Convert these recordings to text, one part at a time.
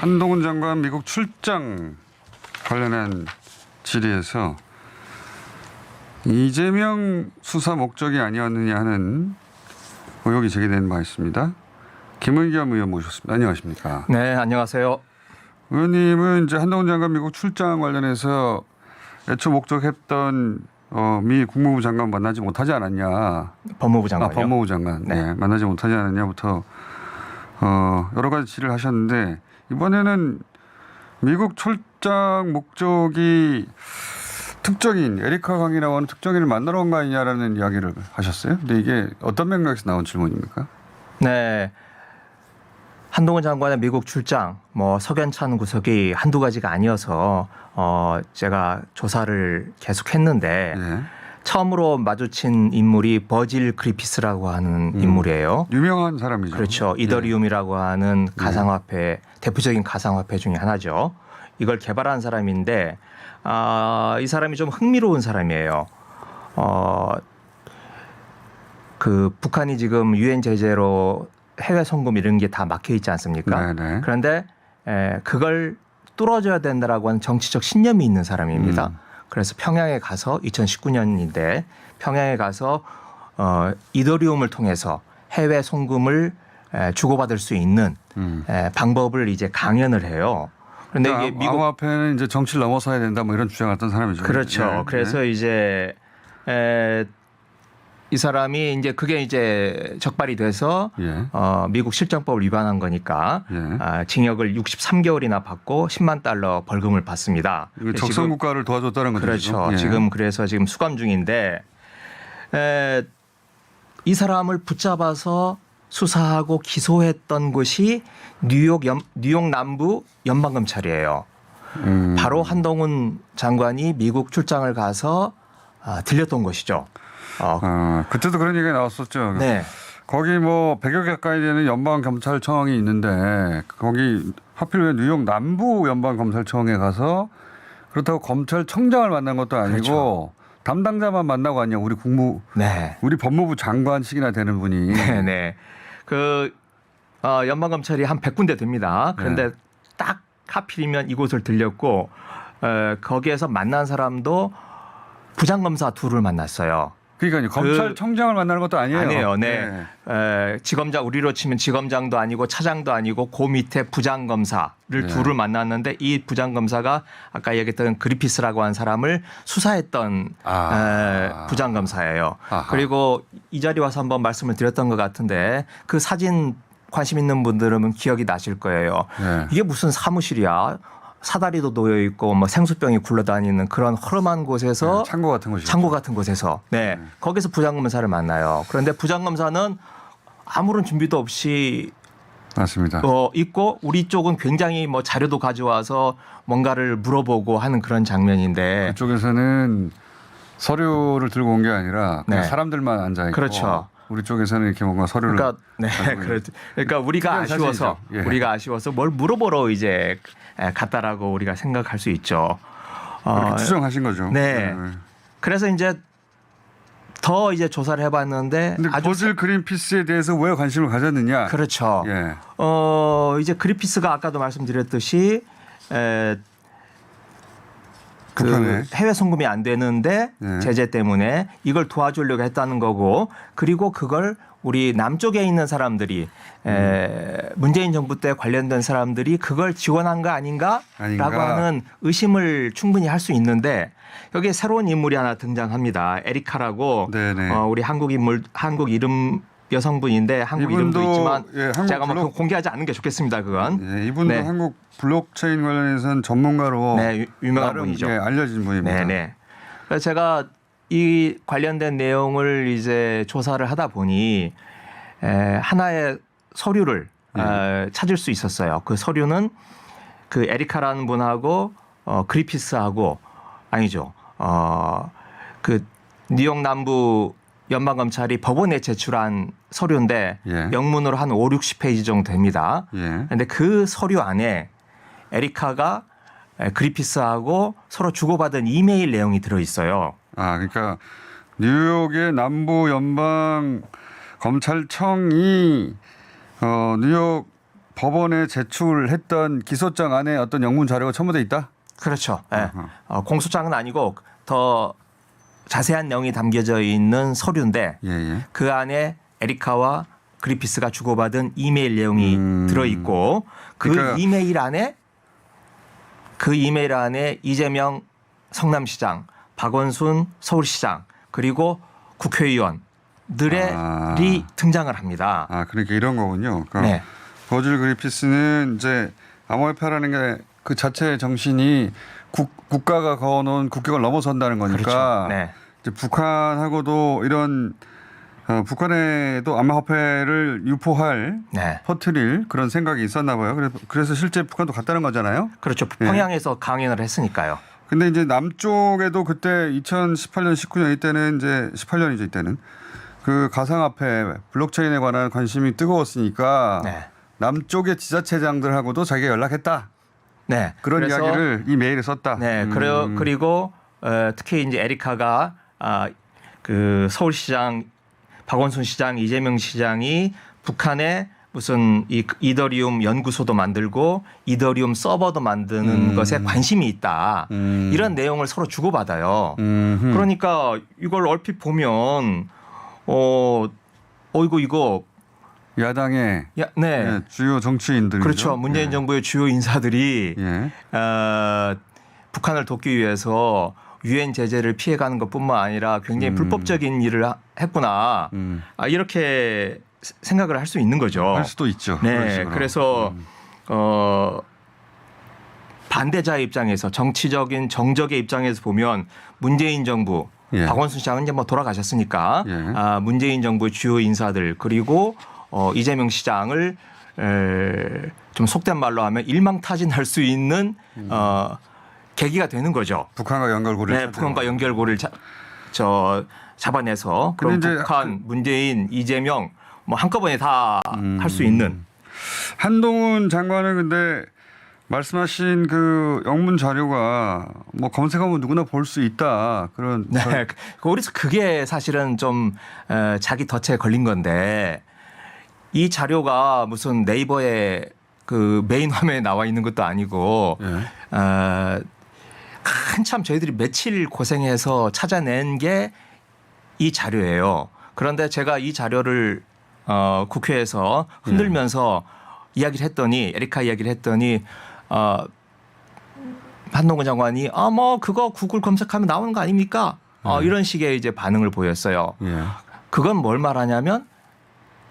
한동훈 장관 미국 출장 관련한 질의에서 이재명 수사 목적이 아니었느냐 하는 의혹이 제기된 바 있습니다. 김은겸 의원 모셨습니다. 안녕하십니까? 네, 안녕하세요. 의원님은 이제 한동훈 장관 미국 출장 관련해서 애초 목적했던 미 국무부 장관 만나지 못하지 않았냐? 법무부 장관요. 법무부 장관. 네. 네, 만나지 못하지 않았냐부터 여러 가지 질의를 하셨는데 이번에는 미국 출장 목적이 특정인 에리카 강이라고 하는 특정인을 만나러 온 거 아니냐라는 이야기를 하셨어요. 근데 이게 어떤 맥락에서 나온 질문입니까? 네. 한동훈 장관의 미국 출장, 석연찬 구석이 한두 가지가 아니어서 제가 조사를 계속했는데 네. 처음으로 마주친 인물이 버질 그리피스라고 하는 인물이에요. 유명한 사람이죠. 그렇죠. 이더리움이라고 하는 가상화폐, 대표적인 가상화폐 중에 하나죠. 이걸 개발한 사람인데 이 사람이 좀 흥미로운 사람이에요. 그 북한이 지금 유엔 제재로 해외 송금 이런 게 다 막혀 있지 않습니까? 네네. 그런데 그걸 뚫어줘야 된다라고 하는 정치적 신념이 있는 사람입니다. 그래서 평양에 가서 2019년인데 평양에 가서 이더리움을 통해서 해외 송금을 주고받을 수 있는 방법을 이제 강연을 해요. 그런데 그러니까 이게 미국 암호화폐는 이제 정치를 넘어서야 된다 뭐 이런 주장했던 사람이죠. 그렇죠. 네. 그래서 이제 이 사람이 이제 그게 이제 적발이 돼서 예. 미국 실정법을 위반한 거니까 예. 징역을 63개월이나 받고 10만 달러 벌금을 받습니다. 이거 적성 국가를 도와줬다는 거죠. 그렇죠. 예. 지금 그래서 지금 수감 중인데 이 사람을 붙잡아서 수사하고 기소했던 곳이 뉴욕 남부 연방검찰이에요. 바로 한동훈 장관이 미국 출장을 가서 들렸던 곳이죠. 그때도 그런 얘기가 나왔었죠. 네. 거기 뭐 100여 개 가까이 되는 연방검찰청이 있는데 거기 하필 왜 뉴욕 남부 연방검찰청에 가서 그렇다고 검찰청장을 만난 것도 아니고 그렇죠. 담당자만 만나고 왔냐. 우리 법무부 장관식이나 되는 분이. 네. 그 연방검찰이 한 100군데 됩니다. 그런데 네. 딱 하필이면 이곳을 들렸고 거기에서 만난 사람도 부장검사 둘을 만났어요. 그러니까요. 검찰청장을 만나는 것도 아니에요. 아니에요. 네. 지검장 우리로 치면 지검장도 아니고 차장도 아니고 그 밑에 부장검사를 둘을 만났는데 이 부장검사가 아까 얘기했던 그리피스라고 하는 사람을 수사했던 부장검사예요. 아하. 그리고 이 자리 와서 한번 말씀을 드렸던 것 같은데 그 사진 관심 있는 분들은 기억이 나실 거예요. 네. 이게 무슨 사무실이야? 사다리도 놓여 있고 생수병이 굴러다니는 그런 허름한 곳에서 창고 같은 곳이 창고 같은 곳에서 거기서 부장검사를 만나요. 그런데 부장검사는 아무런 준비도 없이 맞습니다. 있고 우리 쪽은 굉장히 자료도 가져와서 뭔가를 물어보고 하는 그런 장면인데 그쪽에서는 서류를 들고 온 게 아니라 그냥 네. 사람들만 앉아 있고 그렇죠. 우리 쪽에서는 이렇게 뭔가 서류를 그러니까 우리가 아쉬워서 사실이죠. 예. 우리가 아쉬워서 뭘 물어보러 이제 갔다라고 우리가 생각할 수 있죠. 그렇게 추정하신 거죠. 네. 그래서 이제 더 이제 조사를 해봤는데 근데 버질 그린피스에 대해서 왜 관심을 가졌느냐? 그렇죠. 예. 이제 그리피스가 아까도 말씀드렸듯이 북한에. 해외 송금이 안 되는데 네. 제재 때문에 이걸 도와주려고 했다는 거고 그리고 그걸 우리 남쪽에 있는 사람들이 문재인 정부 때 관련된 사람들이 그걸 지원한 거 아닌가라고 하는 의심을 충분히 할 수 있는데 여기에 새로운 인물이 하나 등장합니다. 에리카라고 우리 한국 이름 여성분인데 한국 이름도 있지만 제가 공개하지 않는 게 좋겠습니다. 그건. 네, 이분도 한국 블록체인 관련해서는 전문가로 유명한 분이죠. 알려진 분입니다. 네. 그래서 제가 이 관련된 내용을 이제 조사를 하다 보니 하나의 서류를 찾을 수 있었어요. 그 서류는 그 에리카라는 분하고 그리피스하고 아니죠. 그 뉴욕 남부 연방검찰이 법원에 제출한 서류인데 영문으로 한 5, 60페이지 정도 됩니다. 그런데 그 서류 안에 에리카가 그리피스하고 서로 주고받은 이메일 내용이 들어있어요. 그러니까 뉴욕의 남부 연방 검찰청이 뉴욕 법원에 제출했던 기소장 안에 어떤 영문 자료가 첨부돼 있다? 그렇죠. 네. 공소장은 아니고 더 자세한 내용이 담겨져 있는 서류인데 예. 그 안에 에리카와 그리피스가 주고받은 이메일 내용이 들어있고 그러니까 그 이메일 안에 이재명 성남시장, 박원순 서울시장 그리고 국회의원들이 등장을 합니다. 그러니까 이런 거군요. 그러니까 네. 버질 그리피스는 이제 암호화폐라는 게 그 자체의 정신이 국가가 거놓은 국격을 넘어선다는 거니까 그렇죠. 네. 이제 북한하고도 이런 북한에도 암호화폐를 유포할 네. 퍼뜨릴 그런 생각이 있었나 봐요. 그래서 실제 북한도 갔다는 거잖아요. 그렇죠. 평양에서 강연을 했으니까요. 근데 이제 남쪽에도 그때 2018년, 19년 이때는 이제 18년이죠 이때는 그 가상화폐 블록체인에 관한 관심이 뜨거웠으니까 네. 남쪽의 지자체장들하고도 자기가 연락했다. 네. 그런 그래서 이야기를 이 메일에 썼다. 네. 그리고 특히 이제 에리카가 그 서울시장 박원순 시장, 이재명 시장이 북한에 무슨 이더리움 연구소도 만들고 이더리움 서버도 만드는 것에 관심이 있다. 이런 내용을 서로 주고받아요. 그러니까 이걸 얼핏 보면 이거 야당의 네. 주요 정치인들이죠. 그렇죠. 문재인 정부의 주요 인사들이 예. 북한을 돕기 위해서 유엔 제재를 피해가는 것뿐만 아니라 굉장히 불법적인 일을 했구나. 이렇게 생각을 할 수 있는 거죠. 할 수도 있죠. 네. 그래서 반대자의 입장에서 정치적인 정적의 입장에서 보면 문재인 정부 예. 박원순 시장은 이제 뭐 돌아가셨으니까 예. 문재인 정부의 주요 인사들 그리고 이재명 시장을 좀 속된 말로 하면 일망타진할 수 있는 계기가 되는 거죠. 북한과 연결고리를 네, 북한과 연결고리를 잡아내서 그럼 북한, 문재인, 이재명 뭐 한꺼번에 다 할 수 있는. 한동훈 장관은 근데 말씀하신 그 영문 자료가 뭐 검색하면 누구나 볼 수 있다 그런. 네, 그래서 그게 사실은 좀 자기 덫에 걸린 건데 이 자료가 무슨 네이버에 그 메인 화면에 나와 있는 것도 아니고 한참 저희들이 며칠 고생해서 찾아낸 게 이 자료예요. 그런데 제가 이 자료를 국회에서 흔들면서 이야기를 했더니 에리카 이야기를 했더니 한동훈 장관이 뭐 그거 구글 검색하면 나오는 거 아닙니까? 이런 식의 이제 반응을 보였어요. 예. 그건 뭘 말하냐면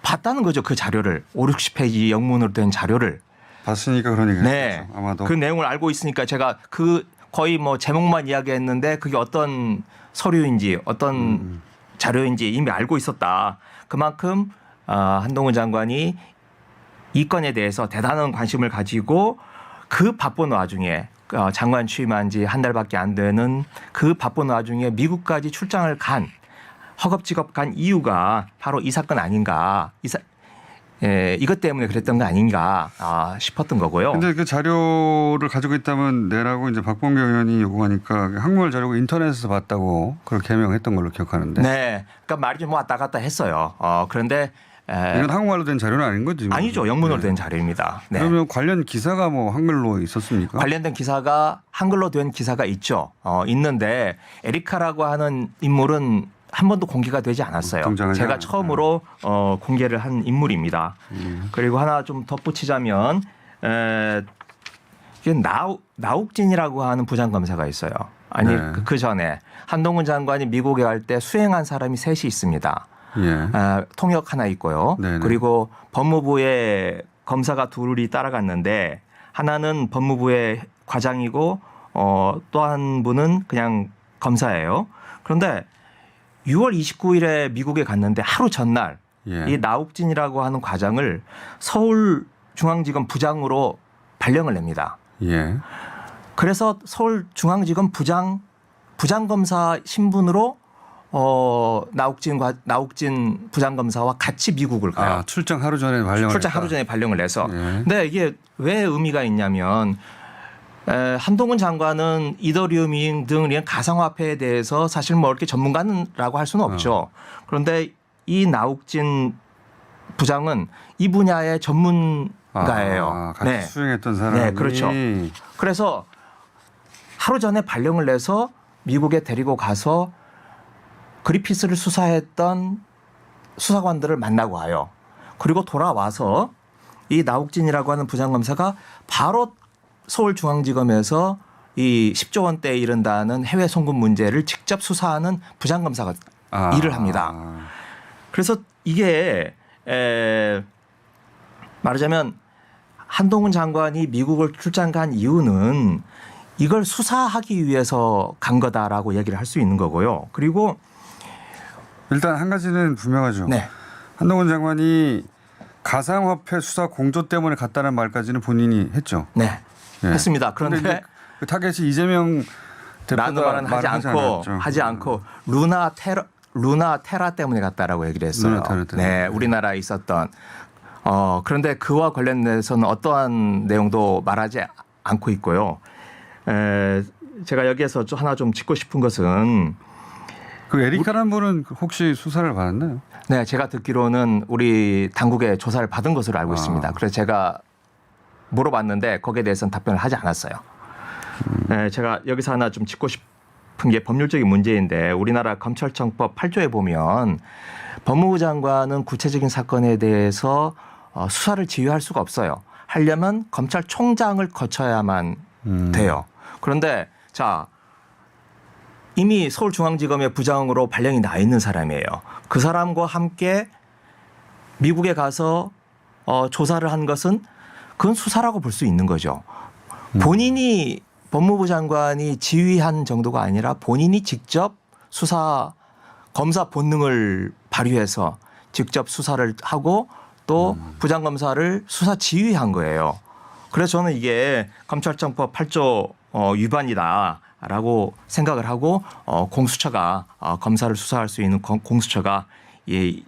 봤다는 거죠. 그 자료를 5, 60페이지 영문으로 된 자료를. 봤으니까 그런 얘기겠죠. 네. 아마도. 그 내용을 알고 있으니까 제가 그 거의 뭐 제목만 이야기했는데 그게 어떤 서류인지 어떤 자료인지 이미 알고 있었다. 그만큼 한동훈 장관이 이 건에 대해서 대단한 관심을 가지고 그 바쁜 와중에 장관 취임한 지 한 달밖에 안 되는 그 바쁜 와중에 미국까지 출장을 간 허겁지겁 간 이유가 바로 이 사건 아닌가. 이것 때문에 그랬던 거 아닌가 싶었던 거고요. 근데 그 자료를 가지고 있다면 내라고 이제 박범계 의원이 요구하니까 한국말 자료가 인터넷에서 봤다고 그렇게 해명했던 걸로 기억하는데. 네. 그러니까 말이 좀 왔다 갔다 했어요. 그런데 이건 한국말로 된 자료는 아닌 거지. 아니죠. 영문으로 된 자료입니다. 네. 그러면 관련 기사가 뭐 한글로 있었습니까? 관련된 기사가 한글로 된 기사가 있죠. 있는데 에리카라고 하는 인물은 한 번도 공개가 되지 않았어요. 제가 처음으로 공개를 한 인물입니다. 그리고 하나 좀 덧붙이자면 나욱진이라고 하는 부장검사가 있어요. 아니 네. 그 전에 한동훈 장관이 미국에 갈 때 수행한 사람이 셋이 있습니다. 예. 통역 하나 있고요. 네네. 그리고 법무부에 검사가 둘이 따라갔는데 하나는 법무부의 과장이고 또 한 분은 그냥 검사예요. 그런데 6월 29일에 미국에 갔는데 하루 전날 예. 이 나욱진이라고 하는 과장을 서울중앙지검 부장으로 발령을 냅니다. 예. 그래서 서울중앙지검 부장검사 신분으로 나욱진 부장검사와 같이 미국을 가요. 출장 하루 전에 발령을 출장 했다. 하루 전에 발령을 내서. 예. 근데 이게 왜 의미가 있냐면 한동훈 장관은 이더리움 등 이런 가상화폐에 대해서 사실 뭐 이렇게 전문가라고 할 수는 없죠. 그런데 이 나욱진 부장은 이 분야의 전문 전문가예요. 같이 네. 수행했던 사람이. 네, 그렇죠. 그래서 하루 전에 발령을 내서 미국에 데리고 가서 그리피스를 수사했던 수사관들을 만나고 와요. 그리고 돌아와서 이 나욱진이라고 하는 부장검사가 바로 서울중앙지검에서 이 10조 원대에 이른다는 해외 송금 문제를 직접 수사하는 부장검사가 일을 합니다. 그래서 이게 말하자면 한동훈 장관이 미국을 출장 간 이유는 이걸 수사하기 위해서 간 거다라고 얘기를 할 수 있는 거고요. 그리고 일단 한 가지는 분명하죠. 네. 한동훈 장관이 가상화폐 수사 공조 때문에 갔다는 말까지는 본인이 했죠. 네. 예. 했습니다. 그런데 그런데 이제 그 타겟이 이재명 라는 대표가 말은 하지 않고 루나 테라 때문에 갔다라고 얘기를 했어요. 루나 테라 때문에. 네, 우리나라에 있었던 그런데 그와 관련해서는 어떠한 내용도 말하지 않고 있고요. 제가 여기에서 하나 좀 짚고 싶은 것은 그 에리카라는 분은 혹시 수사를 받았나요? 네, 제가 듣기로는 우리 당국에 조사를 받은 것으로 알고 있습니다. 그래서 제가 물어봤는데 거기에 대해서는 답변을 하지 않았어요. 네, 제가 여기서 하나 좀 짚고 싶은 게 법률적인 문제인데 우리나라 검찰청법 8조에 보면 법무부 장관은 구체적인 사건에 대해서 수사를 지휘할 수가 없어요. 하려면 검찰총장을 거쳐야만 돼요. 그런데 자 이미 서울중앙지검의 부장으로 발령이 나 있는 사람이에요. 그 사람과 함께 미국에 가서 조사를 한 것은 그건 수사라고 볼 수 있는 거죠. 본인이 법무부 장관이 지휘한 정도가 아니라 본인이 직접 검사 본능을 발휘해서 직접 수사를 하고 또 부장검사를 수사 지휘한 거예요. 그래서 저는 이게 검찰청법 8조 위반이다라고 생각을 하고 공수처가 검사를 수사할 수 있는 공수처가 이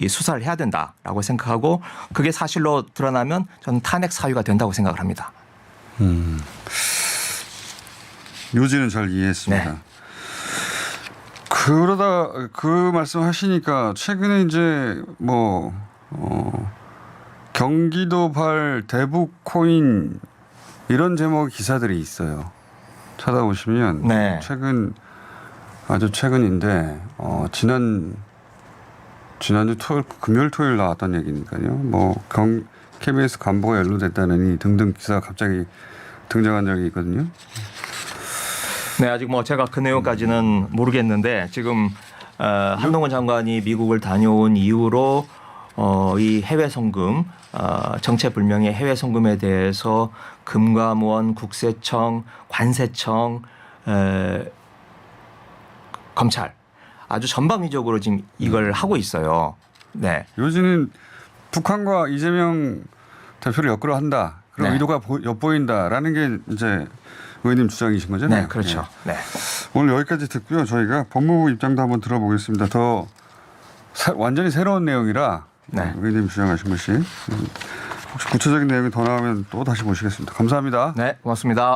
수사를 해야 된다라고 생각하고 그게 사실로 드러나면 저는 탄핵 사유가 된다고 생각을 합니다. 요지는 잘 이해했습니다. 네. 그러다 그 말씀하시니까 최근에 이제 경기도발 대북코인 이런 제목 기사들이 있어요. 찾아보시면 네. 아주 최근인데 지난주 금요일 토요일 나왔던 얘기니까요. KBS 간부가 연루됐다느니 등등 기사가 갑자기 등장한 적이 있거든요. 네, 아직 제가 그 내용까지는 모르겠는데 지금 한동훈 장관이 미국을 다녀온 이후로 이 해외 송금 정체불명의 해외 송금에 대해서 금감원, 국세청, 관세청, 검찰 아주 전방위적으로 지금 이걸 하고 있어요. 네. 요지는 북한과 이재명 대표를 엮으려한다. 그런 네. 의도가 엿보인다라는 게 이제 의원님 주장이신 거잖아요. 네, 그렇죠. 네. 네. 오늘 여기까지 듣고요. 저희가 법무부 입장도 한번 들어보겠습니다. 더 완전히 새로운 내용이라 네. 의원님 주장하신 것이 혹시 구체적인 내용이 더 나오면 또 다시 모시겠습니다. 감사합니다. 네, 고맙습니다.